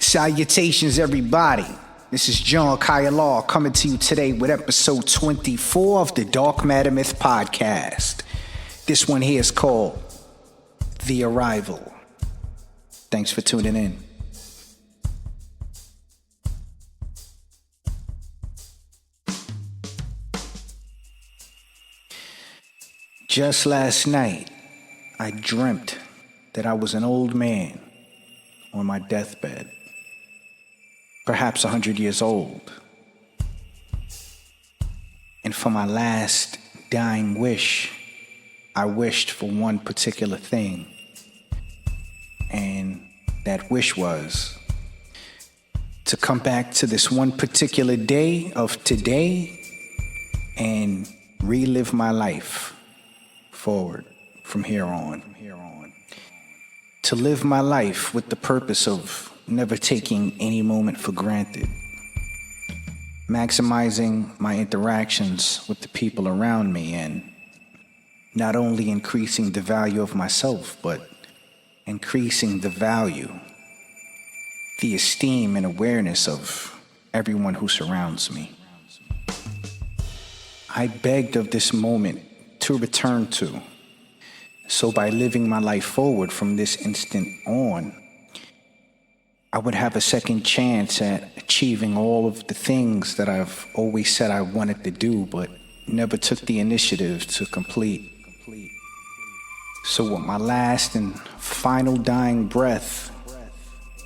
Salutations, everybody. This is John Kaya Law coming to you today with episode 24 of the Dark Matter Myth podcast. This one here is called The Arrival. Thanks for tuning in. Just last night, I dreamt that I was an old man on my deathbed, perhaps 100 years old. And for my last dying wish, I wished for one particular thing. And that wish was to come back to this one particular day of today and relive my life forward from here on. To live my life with the purpose of never taking any moment for granted, maximizing my interactions with the people around me, and not only increasing the value of myself, but increasing the value, the esteem and awareness of everyone who surrounds me. I begged of this moment to return to, so by living my life forward from this instant on, I would have a second chance at achieving all of the things that I've always said I wanted to do, but never took the initiative to complete. So with my last and final dying breath,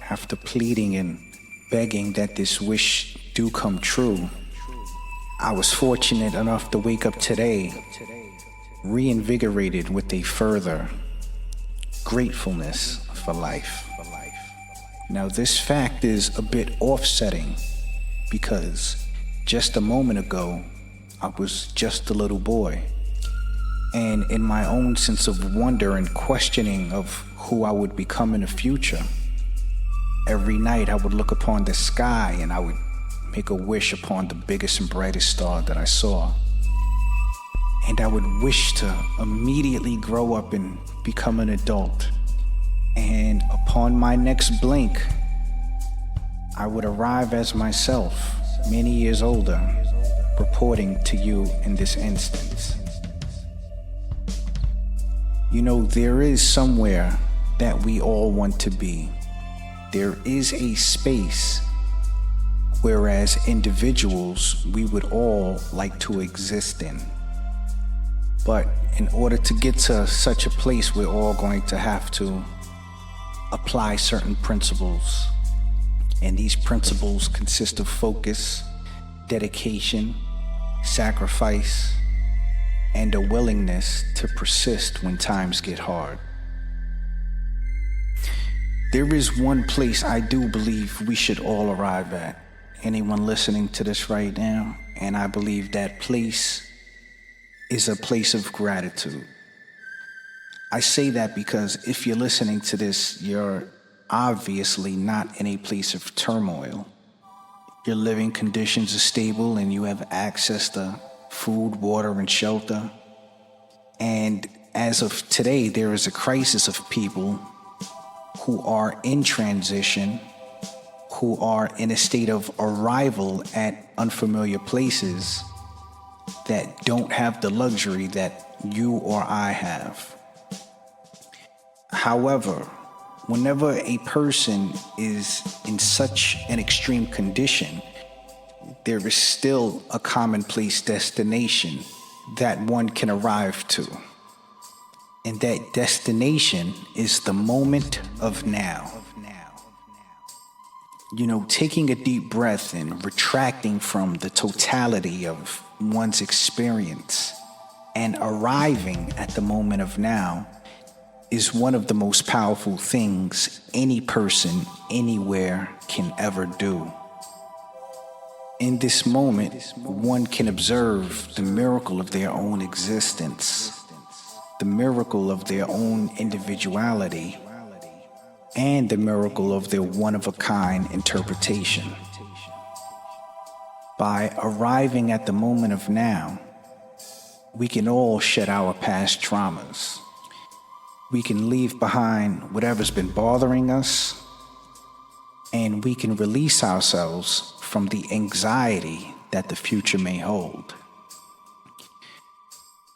after pleading and begging that this wish do come true, I was fortunate enough to wake up today reinvigorated with a further gratefulness for life. Now, this fact is a bit offsetting because just a moment ago, I was just a little boy. And in my own sense of wonder and questioning of who I would become in the future, every night I would look upon the sky and I would make a wish upon the biggest and brightest star that I saw. And I would wish to immediately grow up and become an adult. And upon my next blink, I would arrive as myself, many years older, reporting to you in this instance. You know, there is somewhere that we all want to be. There is a space where as individuals we would all like to exist in. But in order to get to such a place, we're all going to have to apply certain principles. And these principles consist of focus, dedication, sacrifice, and a willingness to persist when times get hard. There is one place I do believe we should all arrive at. Anyone listening to this right now? And I believe that place is a place of gratitude. I say that because if you're listening to this, you're obviously not in a place of turmoil. Your living conditions are stable and you have access to food, water, and shelter. And as of today, there is a crisis of people who are in transition, who are in a state of arrival at unfamiliar places that don't have the luxury that you or I have. However, whenever a person is in such an extreme condition, there is still a commonplace destination that one can arrive to. And that destination is the moment of now. You know, taking a deep breath and retracting from the totality of one's experience and arriving at the moment of now is one of the most powerful things any person anywhere can ever do. In this moment, one can observe the miracle of their own existence, the miracle of their own individuality, and the miracle of their one-of-a-kind interpretation. By arriving at the moment of now, we can all shed our past traumas. We can leave behind whatever's been bothering us and we can release ourselves from the anxiety that the future may hold.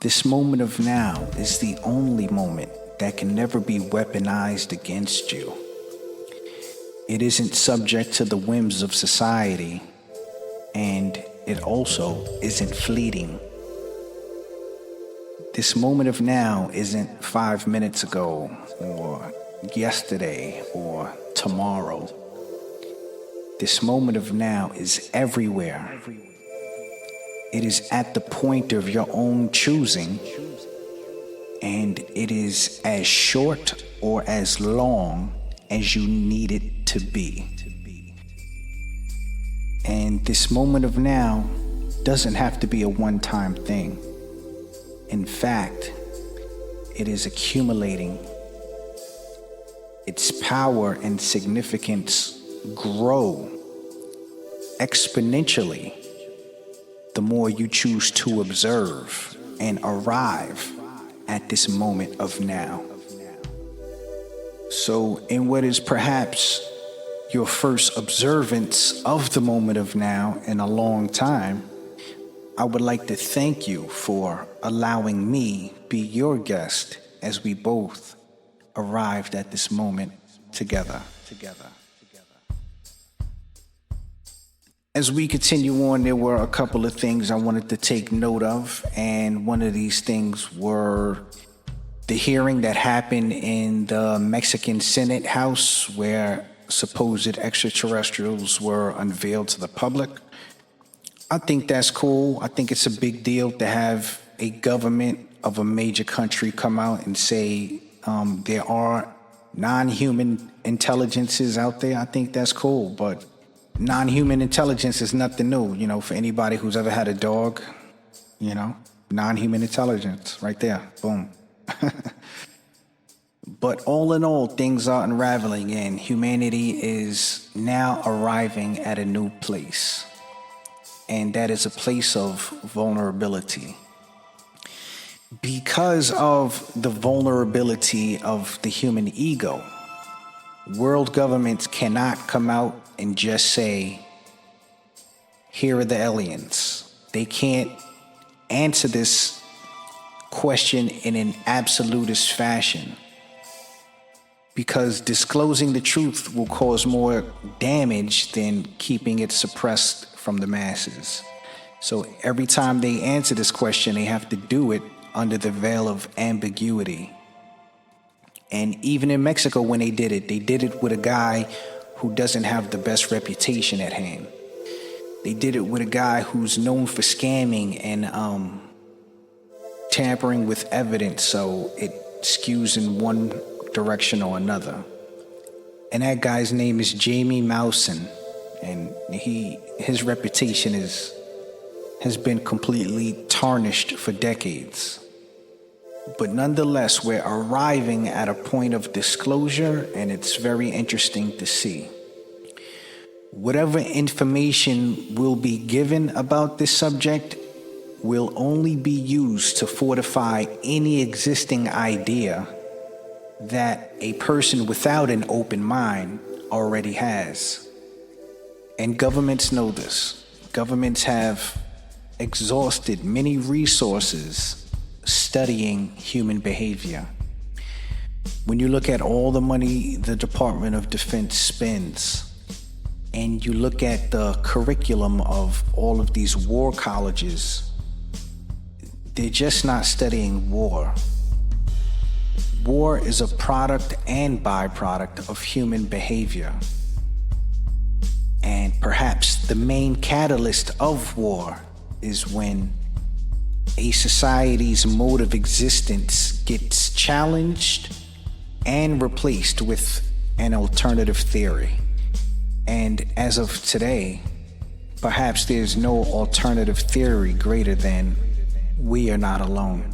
This moment of now is the only moment that can never be weaponized against you. It isn't subject to the whims of society, and it also isn't fleeting. This moment of now isn't 5 minutes ago, or yesterday, or tomorrow. This moment of now is everywhere. It is at the point of your own choosing, and it is as short or as long as you need it to be. And this moment of now doesn't have to be a one-time thing. In fact, it is accumulating. Its power and significance grow exponentially the more you choose to observe and arrive at this moment of now. So, in what is perhaps your first observance of the moment of now in a long time, I would like to thank you for allowing me be your guest as we both arrived at this moment together. As we continue on, there were a couple of things I wanted to take note of, and one of these things were the hearing that happened in the Mexican Senate House where supposed extraterrestrials were unveiled to the public. I think that's cool. I think it's a big deal to have a government of a major country come out and say there are non-human intelligences out there. I think that's cool, but non-human intelligence is nothing new, for anybody who's ever had a dog, non-human intelligence right there, boom. But all in all, things are unraveling and humanity is now arriving at a new place. And that is a place of vulnerability. Because of the vulnerability of the human ego, world governments cannot come out and just say, here are the aliens. They can't answer this question in an absolutist fashion, because disclosing the truth will cause more damage than keeping it suppressed from the masses. So every time they answer this question, they have to do it under the veil of ambiguity. And even in Mexico, when they did it with a guy who doesn't have the best reputation at hand. They did it with a guy who's known for scamming and tampering with evidence, so it skews in one direction or another. And that guy's name is Jamie Mousen, and his reputation has been completely tarnished for decades. But nonetheless, we're arriving at a point of disclosure, and it's very interesting to see. Whatever information will be given about this subject will only be used to fortify any existing idea that a person without an open mind already has. And governments know this. Governments have exhausted many resources studying human behavior. When you look at all the money the Department of Defense spends, and you look at the curriculum of all of these war colleges, they're just not studying war. War is a product and byproduct of human behavior. And perhaps the main catalyst of war is when a society's mode of existence gets challenged and replaced with an alternative theory. And as of today, perhaps there's no alternative theory greater than we are not alone.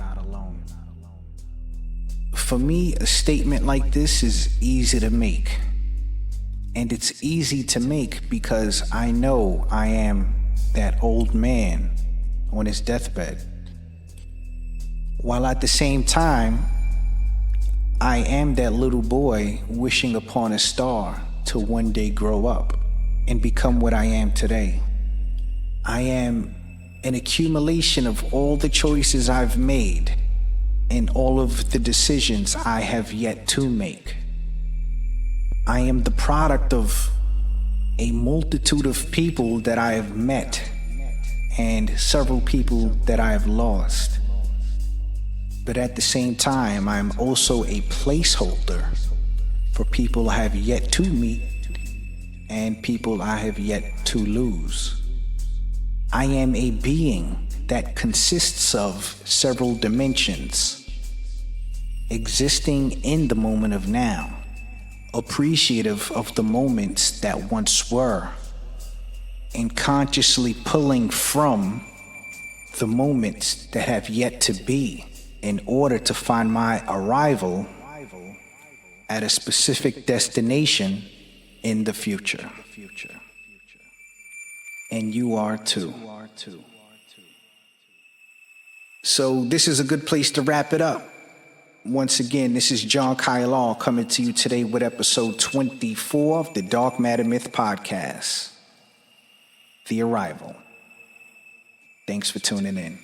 For me, a statement like this is easy to make. And it's easy to make because I know I am that old man on his deathbed. While at the same time, I am that little boy wishing upon a star to to one day grow up and become what I am today. I am an accumulation of all the choices I've made and all of the decisions I have yet to make. I am the product of a multitude of people that I have met and several people that I have lost. But at the same time, I am also a placeholder for people I have yet to meet and people I have yet to lose. I am a being that consists of several dimensions, existing in the moment of now, appreciative of the moments that once were, and consciously pulling from the moments that have yet to be in order to find my arrival at a specific destination in the future. And you are too. So this is a good place to wrap it up. Once again, this is John Kyle coming to you today with episode 24 of the Dark Matter Myth Podcast, The Arrival. Thanks for tuning in.